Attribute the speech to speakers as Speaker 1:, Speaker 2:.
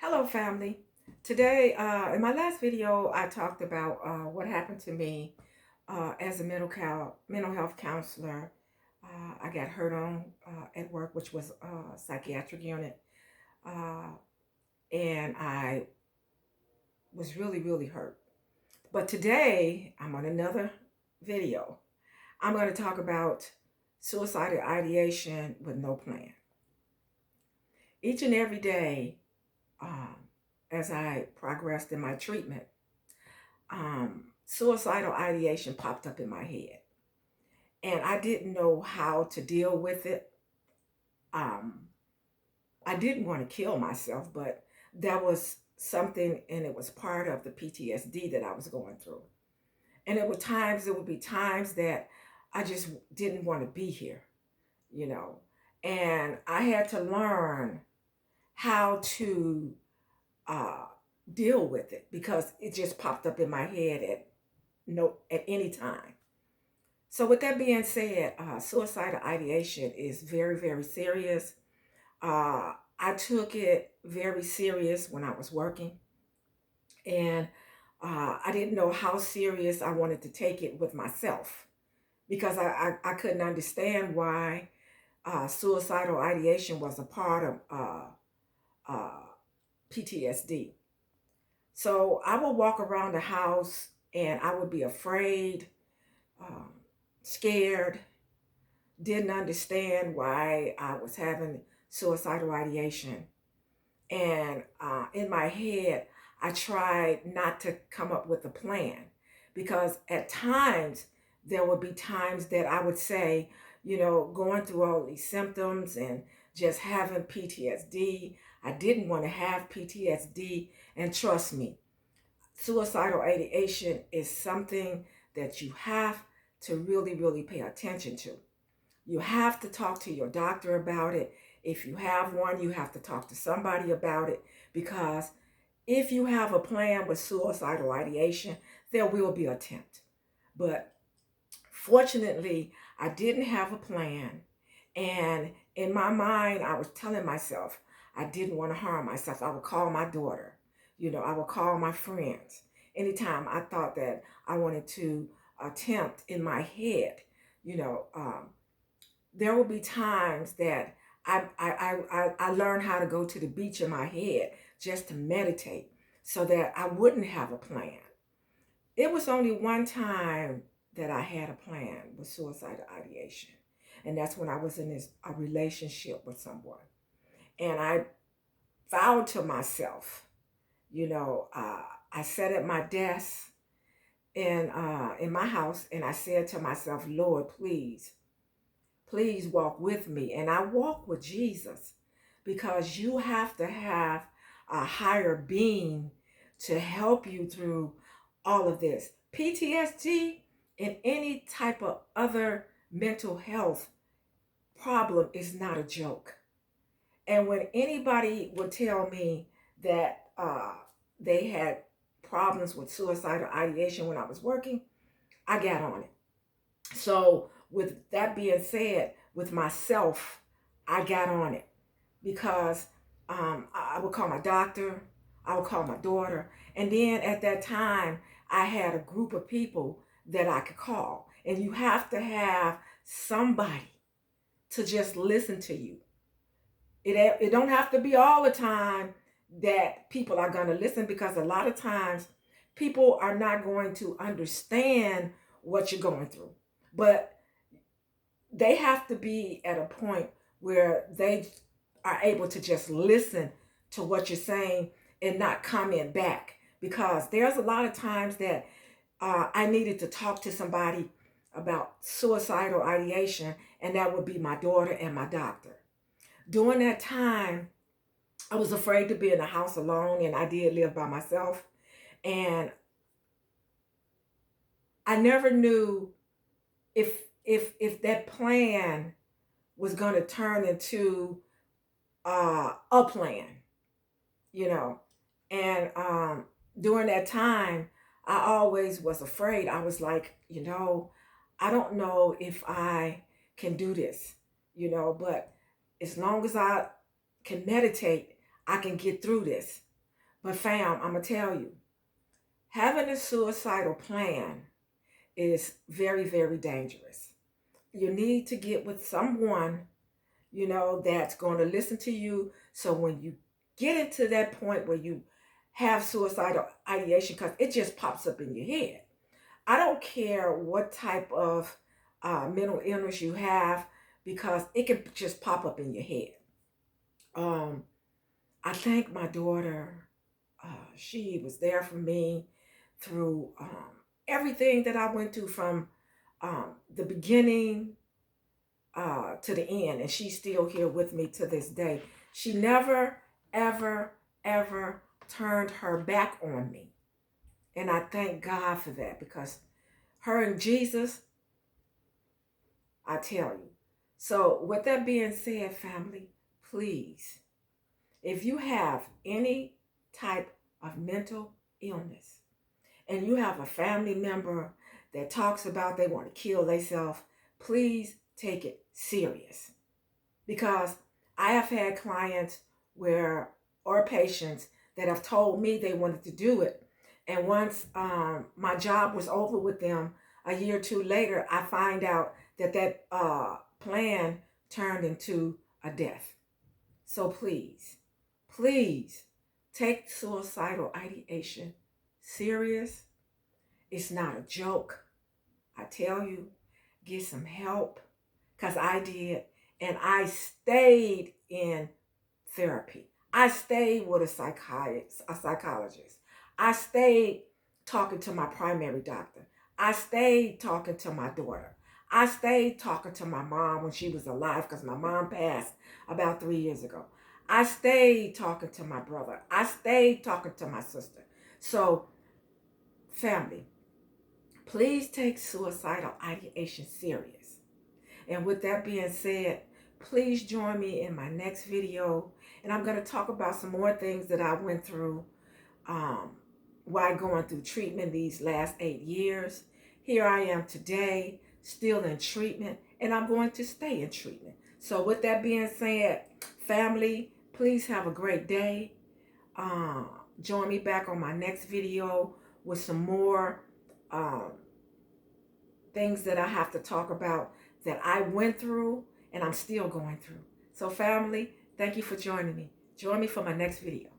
Speaker 1: Hello, family. Today, in my last video, I talked about what happened to me as a mental health counselor. I got hurt on at work, which was a psychiatric unit, uh, and I was really, really hurt. But today, I'm on another video. I'm going to talk about suicidal ideation with no plan. Each and every day, um, as I progressed in my treatment, suicidal ideation popped up in my head, and I didn't know how to deal with it. Um, I didn't want to kill myself, but that was something, and it was part of the PTSD that I was going through. And there would be times that I just didn't want to be here, you know. And I had to learn how to uh, deal with it because it just popped up in my head at any time. So, with that being said, suicidal ideation is very, very serious. I took it very serious when I was working, and I didn't know how serious I wanted to take it with myself because I couldn't understand why suicidal ideation was a part of uh, PTSD. So, I would walk around the house and I would be afraid, um, scared, didn't understand why I was having suicidal ideation. And in my head, I tried not to come up with a plan because at times there would be times that I would say, going through all these symptoms and just having PTSD. I didn't want to have PTSD. And trust me, suicidal ideation is something that you have to really, really pay attention to. You have to talk to your doctor about it. If you have one, you have to talk to somebody about it because if you have a plan with suicidal ideation, there will be an attempt. But fortunately, I didn't have a plan. And in my mind, I was telling myself I didn't want to harm myself. I would call my daughter, I would call my friends. Anytime I thought that I wanted to attempt in my head, you know, um, there will be times that I learned how to go to the beach in my head just to meditate so that I wouldn't have a plan. It was only one time that I had a plan with suicidal ideation, and that's when I was in a relationship with someone. And I vowed to myself, I sat at my desk in my house and I said to myself, Lord, please walk with me. And I walk with Jesus because you have to have a higher being to help you through all of this. PTSD and any type of other mental health problem is not a joke. And when anybody would tell me that they had problems with suicidal ideation when I was working, I got on it. So, with that being said, with myself, I got on it because I would call my doctor, I would call my daughter, and then at that time, I had a group of people that I could call. And you have to have somebody to just listen to you. It don't have to be all the time that people are going to listen because a lot of times people are not going to understand what you're going through. But they have to be at a point where they are able to just listen to what you're saying and not comment back because there's a lot of times that I needed to talk to somebody about suicidal ideation, and that would be my daughter and my doctor. During that time, I was afraid to be in the house alone, and I did live by myself. And I never knew if that plan was going to turn into a plan, you know. And during that time, I always was afraid. I was like, I don't know if I can do this, but as long as I can meditate, I can get through this. But fam, I'm going to tell you, having a suicidal plan is very, very dangerous. You need to get with someone, that's going to listen to you. So when you get into that point where you have suicidal ideation, because it just pops up in your head. I don't care what type of mental illness you have, because it can just pop up in your head. Um, I thank my daughter. She was there for me through everything that I went through from the beginning to the end, and she's still here with me to this day. She never, ever, ever turned her back on me. And I thank God for that, because her and Jesus, I tell you. So, with that being said, family, please, if you have any type of mental illness and you have a family member that talks about they want to kill themselves, please take it serious. Because I have had clients where, or patients that have told me they wanted to do it. And once my job was over with them, a year or two later, I find out that plan turned into a death. So please, please take suicidal ideation serious. It's not a joke. I tell you, get some help, because I did. And I stayed in therapy. I stayed with a psychologist. I stayed talking to my primary doctor. I stayed talking to my daughter. I stayed talking to my mom when she was alive, because my mom passed about 3 years ago. I stayed talking to my brother. I stayed talking to my sister. So, family, please take suicidal ideation serious. And with that being said, please join me in my next video. And I'm going to talk about some more things that I went through um, while going through treatment these last 8 years. Here I am today, still in treatment, and I'm going to stay in treatment. So with that being said, family, please have a great day. Uh, Join me back on my next video with some more um, things that I have to talk about that I went through and I'm still going through. So family, thank you for joining me. Join me for my next video.